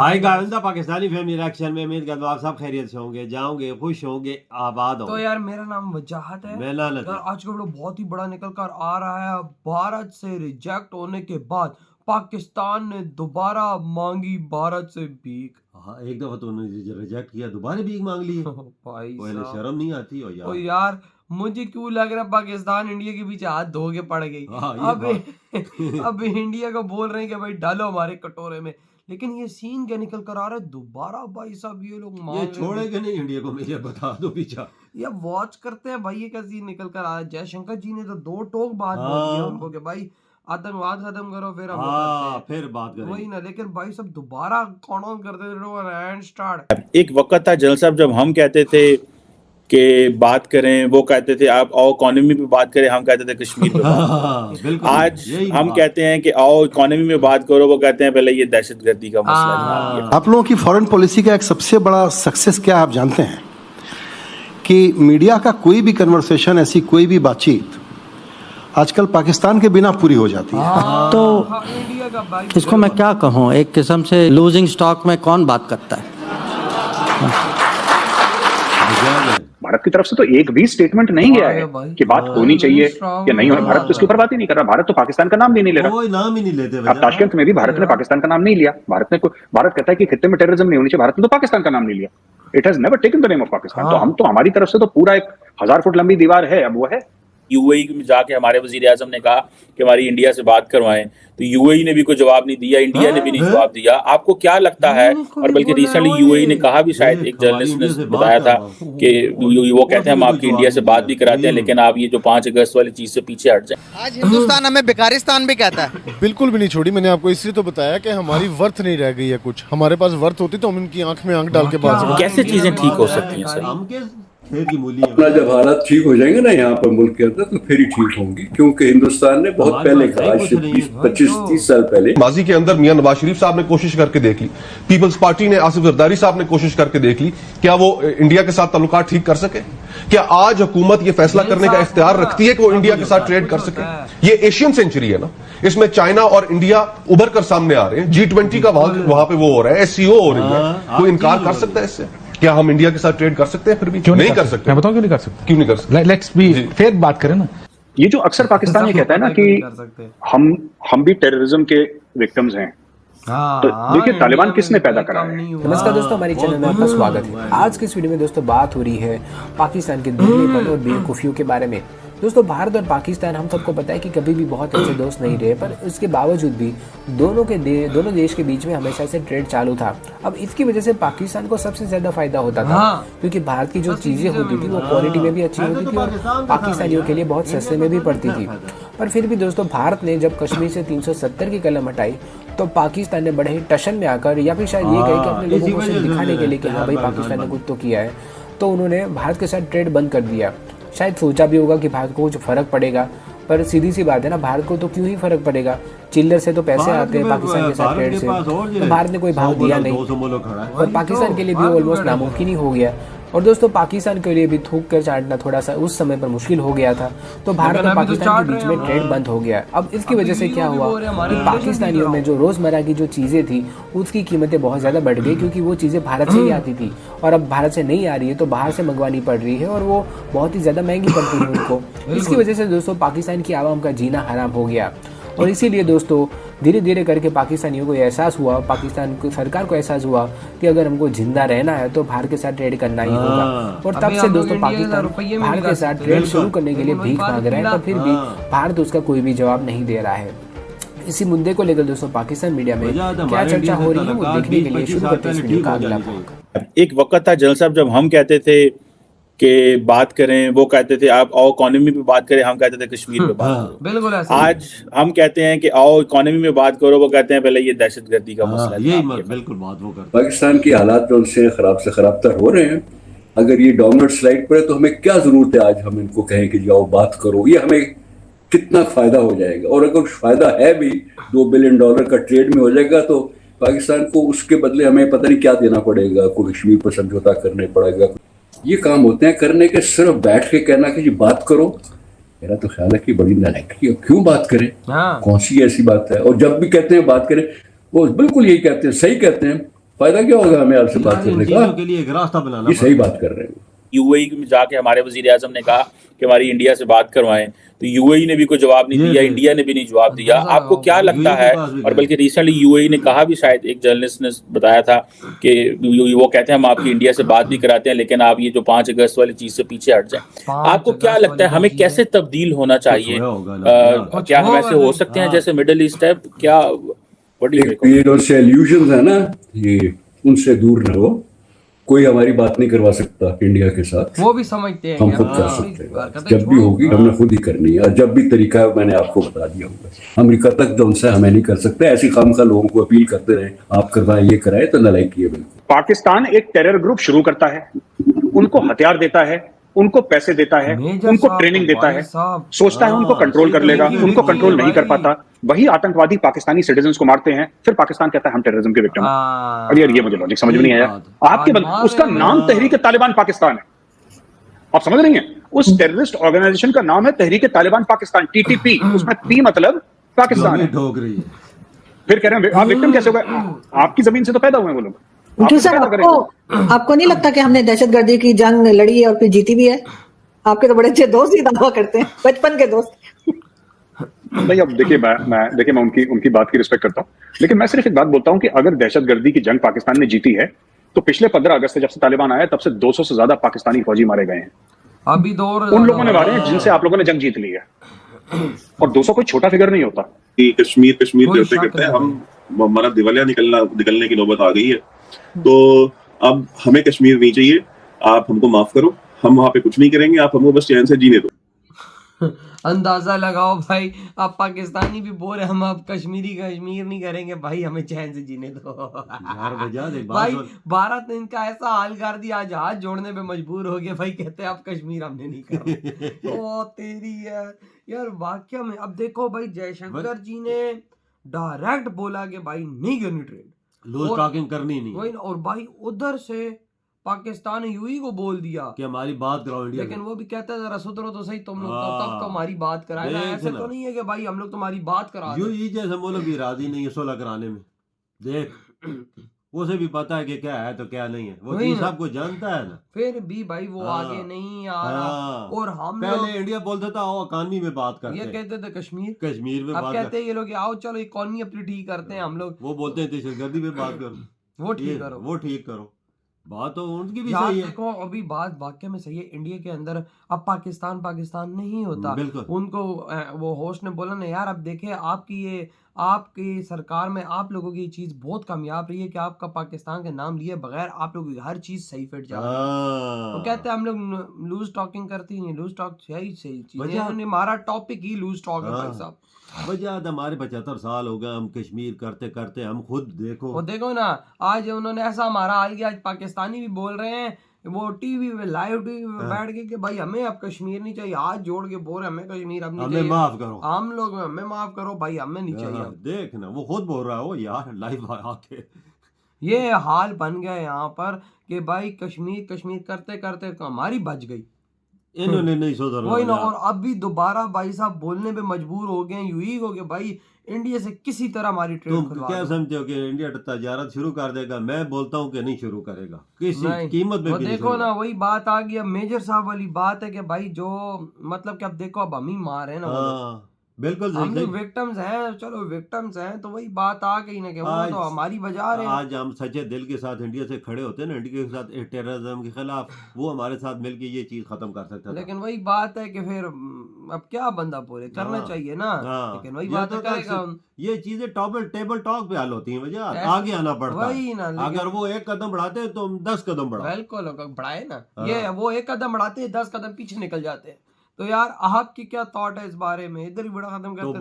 Hi guys, Pakistani family reaction में उम्मीद करता हूँ आप सब खैरियत से होंगे, जाओगे, खुश होंगे, आबाद तो होंगे। यार मेरा नाम वजाहत है। मैं लानत यार है। आज का वीडियो बहुत ही बड़ा निकल कर आ रहा है। भारत से रिजेक्ट होने के बाद पाकिस्तान ने दोबारा मांगी भारत से भीख। हाँ, एक दफा तो उन्होंने रिजेक्ट किया, दोबारा भीख मांग ली है। भाई पहले साहब, शर्म नहीं आती हो ओ यार। यार मुझे क्यों लग रहा है पाकिस्तान इंडिया के पीछे हाथ धो के पड़ गई। हाँ, ये अब बात। अब इंडिया को बोल रहे हैं कि भाई डालो हमारे कटोरे में, लेकिन ये सीन क्या निकल कर आ रहा है दोबारा। भाई साहब ये लोग ये मांग रहे हैं छोड़ेगा नहीं इंडिया को, मुझे बता दो पीछा। या वॉच करते हैं भाई ये क्या सीन निकल कर आया है। जयशंकर जी ने तो दो टोक बात बोली है हाँ। उनको कि भाई आतंकवाद खत्म करो, फिर हम लोग हाँ, करते फिर बात हैं वही करेंगे। ना। लेकिन भाई सब दोबारा कौन ऑन करते रहो एंड स्टार्ट। एक वक्त था जनरल साहब जब हम कहते थे कि बात करें, वो कहते थे आप आओ इकोनॉमी पे बात करें, हम कहते थे कश्मीर पे बात करो। हाँ, बिल्कुल आज यही हम बात। कहते हैं कि आओ इकोनॉमी में बात करो, वो कहते हैं पहले ये दहशतगर्दी का मसला निकाल हाँ। दिया। आप लोगों की फॉरेन पॉलिसी का एक सबसे बड़ा सक्सेस क्या है आप जानते हैं कि मीडिया का कोई भी कन्वर्सेशन, ऐसी कोई भी बातचीत आजकल पाकिस्तान के बिना पूरी हो जाती है। तो इंडिया का भाई इसको मैं क्या कहूँ, एक किस्म से लूजिंग स्टॉक में कौन बात करता है। भारत की तरफ से तो एक भी स्टेटमेंट नहीं गया है कि बात होनी चाहिए या नहीं होनी। भारत तो इसके ऊपर बात ही नहीं कर रहा। भारत तो पाकिस्तान का नाम भी नहीं ले रहा। कोई नाम ही नहीं लेते अब ताशकंद में भी भारत ने पाकिस्तान का नाम नहीं लिया। भारत कहता है कि खित्ते में टेररिज्म नहीं होनी चाहिए। भारत ने तो पाकिस्तान का नाम नहीं लिया। It has never taken the name of Pakistan. तो हमारी तरफ से तो पूरा एक 1000 फुट लंबी दीवार है। अब वो है यूएई में जाके हमारे वजीर आजम ने कहा कि हमारी इंडिया से बात करवाएं, तो यूएई ने भी कोई जवाब नहीं दिया, इंडिया ने भी नहीं जवाब दिया। आपको क्या लगता है? और बल्कि रिसेंटली यूएई ने कहा भी, शायद एक जर्नलिस्ट ने बताया था कि वो कहते हैं हम आपकी इंडिया से बात भी कराते हैं, लेकिन आप ये जो 5 अगस्त वाली चीज से पीछे हट जाए। आज हिंदुस्तान हमें बेकारिस्तान भी कहता है। बिल्कुल भी नहीं छोड़ी। मैंने आपको इसलिए तो बताया कि हमारी वर्थ नहीं रह गई है कुछ। हमारे पास वर्थ होती तो हम इनकी आंख में आंख डाल के बात करते। कैसे चीजें ठीक हो सकती हैं सर? हम के खेत की मूली है। अपना जब हालात ठीक हो जाएंगे ना यहाँ पर मुल्क के अंदर, तो फिर ही ठीक होंगी। क्योंकि हिंदुस्तान ने बहुत पहले कहा, आज से 20-25-30 साल पहले माजी के अंदर मियां नवाज शरीफ साहब ने कोशिश करके देख ली, पीपल्स पार्टी ने आसिफ जरदारी साहब ने कोशिश करके देख ली, क्या वो इंडिया के साथ ताल्लुकात ठीक कर सके? क्या आज हुकूमत ये फैसला करने का इख्तियार रखती है कि वो इंडिया के साथ ट्रेड कर सके? ये एशियन सेंचुरी है ना, इसमें चाइना और इंडिया उभर कर सामने आ रहे हैं। G20 का वहां पे वो हो रहा है, SCO हो रही है। कोई इनकार कर सकता है इससे? क्या हम इंडिया के साथ ट्रेड कर सकते हैं? फिर भी क्यों नहीं कर सकते? मैं बताऊं क्यों नहीं कर सकते? क्यों नहीं कर सकते? लेट्स बी फेयर बात करें ना। ये जो अक्सर पाकिस्तान ये कहता है ना कि हम भी टेररिज्म के विक्टिम्स हैं। तो देखिए तालिबान किसने पैदा करा है। नमस्कार दोस्तों, हमारे चैनल में आपका स्वागत है। आज के इस वीडियो में दोस्तों बात हो रही है पाकिस्तान के दुबलेपन और बेवकूफ़ियों के बारे में। दोस्तों भारत और पाकिस्तान हम सबको पता है कि कभी भी बहुत अच्छे दोस्त नहीं रहे, पर उसके बावजूद भी दोनों देश के बीच में हमेशा से ट्रेड चालू था। अब इसकी वजह से पाकिस्तान को सबसे ज़्यादा फायदा होता था, क्योंकि भारत की जो चीज़ें होती थी वो क्वालिटी में भी अच्छी होती थी और पाकिस्तानियों के लिए बहुत सस्ते में भी पड़ती थी। पर फिर भी दोस्तों भारत ने जब कश्मीर से 370 की कलम हटाई, तो पाकिस्तान ने बड़े ही टशन में आकर, या फिर शायद ये कहे कि अपने लोगों को सिर्फ दिखाने के लिए कि हाँ भाई पाकिस्तान ने कुछ तो किया है, तो उन्होंने भारत के साथ ट्रेड बंद कर दिया। शायद सोचा भी होगा कि भारत को कुछ फर्क पड़ेगा, पर सीधी सी बात है ना, भारत को तो क्यों ही फर्क पड़ेगा। चिल्लर से तो पैसे आते हैं पाकिस्तान के साथ ट्रेड से, तो भारत ने कोई भाव दिया नहीं और पाकिस्तान के लिए भी ऑलमोस्ट नामुमकिन ही हो गया। और दोस्तों पाकिस्तान के लिए भी थूक कर चाटना थोड़ा सा उस समय पर मुश्किल हो गया था, तो भारत और पाकिस्तान के बीच में ट्रेड बंद हो गया। अब इसकी वजह से क्या हुआ कि पाकिस्तानियों में जो रोज़मर्रा की जो चीज़ें थी उसकी कीमतें बहुत ज़्यादा बढ़ गई, क्योंकि वो चीज़ें भारत से ही आती थी और अब भारत से नहीं आ रही है तो बाहर से मंगवानी पड़ रही है और वो बहुत ही ज़्यादा महंगी पड़ती है उनको। इसकी वजह से दोस्तों पाकिस्तान की आवाम का जीना हराम हो गया और इसीलिए दोस्तों धीरे धीरे करके पाकिस्तानियों को एहसास हुआ, पाकिस्तान को सरकार को एहसास हुआ कि अगर हमको जिंदा रहना है तो भारत के साथ ट्रेड करना ही होगा। और तब से दोस्तों पाकिस्तान भारत के साथ ट्रेड शुरू करने के लिए भीख मांग रहा है, पर फिर भी भारत उसका कोई भी जवाब नहीं दे रहा है। इसी मुद्दे को लेकर दोस्तों पाकिस्तान मीडिया में क्या चर्चा हो रही है वो देखने के लिए शुरू करते हैं इस वीडियो का अगला भाग। एक वक्त था जनरल साहब जब हम कहते थे कि बात करें, वो कहते थे आप आओ इकोनॉमी पे बात करें, हम कहते थे कश्मीर पे बात करो। बिल्कुल आज हम कहते हैं कि आओ इकोनॉमी में बात करो, वो कहते हैं पहले ये दहशतगर्दी का मसला यही बिल्कुल बात वो करते। पाकिस्तान की हालात जो उनसे खराब से खराब तर हो रहे हैं। अगर ये डोमिनेट स्लाइड पर है तो हमें क्या जरूरत है आज हम इनको कहें कि जाओ बात करो? ये हमें कितना फायदा हो जाएगा? और अगर फायदा है भी, $2 बिलियन का ट्रेड में हो जाएगा, तो पाकिस्तान को उसके बदले हमें पता नहीं क्या देना पड़ेगा, कोई कश्मीर पर समझौता करने पड़ेगा। ये काम होते हैं करने के, सिर्फ बैठ के कहना कि जी बात करो। मेरा तो ख्याल है कि बड़ी नालायकी है, क्यों बात करें? कौन सी ऐसी बात है? और जब भी कहते हैं बात करें, वो बिल्कुल यही कहते हैं, सही कहते हैं फायदा क्या होगा हमें आपसे बात करने का? चीजों के लिए एक रास्ता बनाना ये सही बात कर रहे हैं। यूएई में जाके हमारे वजीर आजम ने कहा कि हमारी इंडिया से बात करवाएं, तो यूएई ने भी कोई जवाब नहीं दिया, इंडिया ने भी नहीं जवाब दिया। आपको क्या लगता है, और बल्कि रिसेंटली यूएई ने कहा भी, शायद एक जर्नलिस्ट ने बताया था कि वो कहते हैं हम आपकी इंडिया से बात भी कराते हैं, लेकिन आप ये जो 5 अगस्त वाली चीज से पीछे हट जाए। आपको क्या लगता है हमें कैसे तब्दील होना चाहिए? क्या हम ऐसे हो सकते हैं जैसे मिडिल ईस्ट है? क्या ये जो से इल्यूजन्स है ना, ये उनसे दूर रहो। कोई हमारी बात नहीं करवा सकता इंडिया के साथ, वो भी समझते हैं, हम खुद कर सकते हैं। जब भी होगी हमने खुद ही करनी है, और जब भी तरीका है मैंने आपको बता दिया होगा। अमेरिका तक जो उनसे हमें नहीं कर सकते, ऐसी खामखा लोगों को अपील करते रहे आप करवाएं, ये कराए, तो नलायकी है बिल्कुल। पाकिस्तान एक टेरर ग्रुप शुरू करता है, उनको हथियार देता है, उनको पैसे देता है, उनको ट्रेनिंग देता है, सोचता है उनको कंट्रोल कर लेगा, उनको कंट्रोल नहीं कर पाता। वही आतंकवादी पाकिस्तानी सिटीजन्स को मारते हैं, फिर पाकिस्तान कहता है हम टेररिज्म के विक्टिम हैं। अरे यार, ये मुझे लॉजिक समझ में नहीं आया। आपके उसका नाम तहरीक तालिबान पाकिस्तान है, आप समझ रही हैं? उस टेररिस्ट ऑर्गेनाइजेशन का नाम है तहरीक तालिबान पाकिस्तान, TTP। उसमें P मतलब पाकिस्तान है। फिर कह रहे हैं आप विक्टिम कैसे हो गए? आपकी जमीन से तो पैदा हुए वो लोग। क्यों सर, आपको नहीं लगता कि हमने दहशतगर्दी की जंग लड़ी है और फिर जीती भी है? आपके तो बड़े अच्छे दोस्त ही दावा करते हैं, बचपन के दोस्त। नहीं, अब देखिए मैं उनकी बात की रिस्पेक्ट करता हूँ, लेकिन मैं सिर्फ एक बात बोलता हूँ कि अगर दहशतगर्दी की जंग पाकिस्तान ने जीती है, तो पिछले 15 अगस्त से जब से तालिबान आया, तब से 200 से ज्यादा पाकिस्तानी फौजी मारे गए हैं। अभी तो उन लोगों ने मारे हैं जिनसे आप लोगों ने जंग जीत ली है, और 200 कोई छोटा फिगर नहीं होता। कश्मीर करते करते हमारा दिवालिया निकलने की नौबत आ गई है, तो अब हमें कश्मीर नहीं चाहिए। आप हमको माफ करो, हम वहां पे कुछ नहीं करेंगे, आप हमको बस चैन से जीने दो। अंदाजा लगाओ भाई, आप पाकिस्तानी भी बोल रहे हम अब कश्मीर नहीं करेंगे भाई, हमें चैन से जीने दो। भाई भारत ने इनका ऐसा हाल कर दिया, आज हाथ जोड़ने पे मजबूर हो गए भाई, कहते हैं आप कश्मीर हमने नहीं करा। ओ तेरी यार वाकई में। अब देखो भाई, जयशंकर जी ने डायरेक्ट बोला कि भाई नहीं करनी ट्रेड, लूज टॉकिंग करनी नहीं। वही, और भाई उधर से पाकिस्तान ने यूई को बोल दिया कि हमारी बात कराओ इंडिया, लेकिन वो भी कहता है जरा सुधरो तो सही तुम लोग, तब तो हमारी बात कराए ना। ऐसे तो नहीं है कि भाई हम लोग तुम्हारी बात करा दे। यूई जैसे मुल्क भी राजी नहीं है सुलह कराने में। देख उसे भी पता है कि क्या है तो क्या नहीं है, वो चीज सबको जानता है ना, फिर भी भाई वो आगे नहीं आ रहा। और हम पहले इंडिया बोलता था आओ इकॉनमी में बात करते हैं, ये कहते थे कश्मीर में अब कहते हैं ये लोग आओ चलो इकॉनमी अपनी ठीक करते हैं हम लोग। वो बोलते हैं दहशतगर्दी पे बात करो, वो ठीक करो। बात तो उनकी भी सही है। देखो अभी बात वाकई में सही है, इंडिया के अंदर अब पाकिस्तान नहीं होता। उनको वो होस्ट ने बोला ना यार, अब देखे आपकी सरकार में आप लोगों की चीज बहुत कामयाब रही है कि आपका पाकिस्तान के नाम लिए बगैर आप लोगों की हर चीज सही फिट जा रही है। वो कहते हैं हम लोग लूज टॉकिंग करती नहीं, लूज टॉक सही चीज है। हमारा टॉपिक ही लूज टॉक है भाई साहब। वजह हमारे 75 साल हो गए हम कश्मीर करते करते, हम खुद देखो ना, आज उन्होंने ऐसा हमारा हाल किया, आज पाकिस्तानी भी बोल रहे हैं वो टीवी पे लाइव बैठ के कि भाई हमें अब कश्मीर नहीं चाहिए, हाथ जोड़ के बोल रहे हमें कश्मीर अब नहीं चाहिए, माफ करो, हम लोग हमें माफ करो भाई, हमें नहीं चाहिए। देख ना वो खुद बोल रहा है वो यार लाइव आके। ये हाल बन गया यहाँ पर कि भाई कश्मीर करते करते हमारी बच गई, इन्होंने नहीं सुधरा वही ना। और अब भी दोबारा भाई साहब बोलने पे मजबूर हो गए यूई को कि भाई इंडिया से किसी तरह हमारी ट्रेड तुम क्या समझते हो कि इंडिया तजारत शुरू कर देगा? मैं बोलता हूँ कि नहीं शुरू करेगा किसी कीमत में। देखो ना वही बात आ गई, अब मेजर साहब वाली बात है कि भाई जो मतलब कि अब देखो अब हम ही मार है ना, बिल्कुल हम लोग विक्टिम्स हैं, चलो विक्टिम्स हैं, तो वही बात आ गई ना कि वो तो हमारी बजा रहे हैं। आज हम सच्चे दिल के साथ इंडिया से खड़े होते हैं ना, इंडिया के साथ टेररिज्म के खिलाफ, वो हमारे साथ मिलके ये चीज खत्म कर सकता है। लेकिन वही बात है कि फिर अब क्या बंदा बोले, करना चाहिए ना। लेकिन वही बात करेगा, ये चीजें टेबल टॉक पे हल होती है, वजह आगे आना पड़ता है। अगर वो एक कदम बढ़ाते हैं तो हम 10 कदम बढ़ाओ। बिल्कुल बढ़ाए ना, ये वो एक कदम बढ़ाते हैं 10 कदम पीछे निकल जाते हैं। तो यार आपकी क्या थॉट है इस बारे में? इधर ही बड़ा खत्म करते हैं।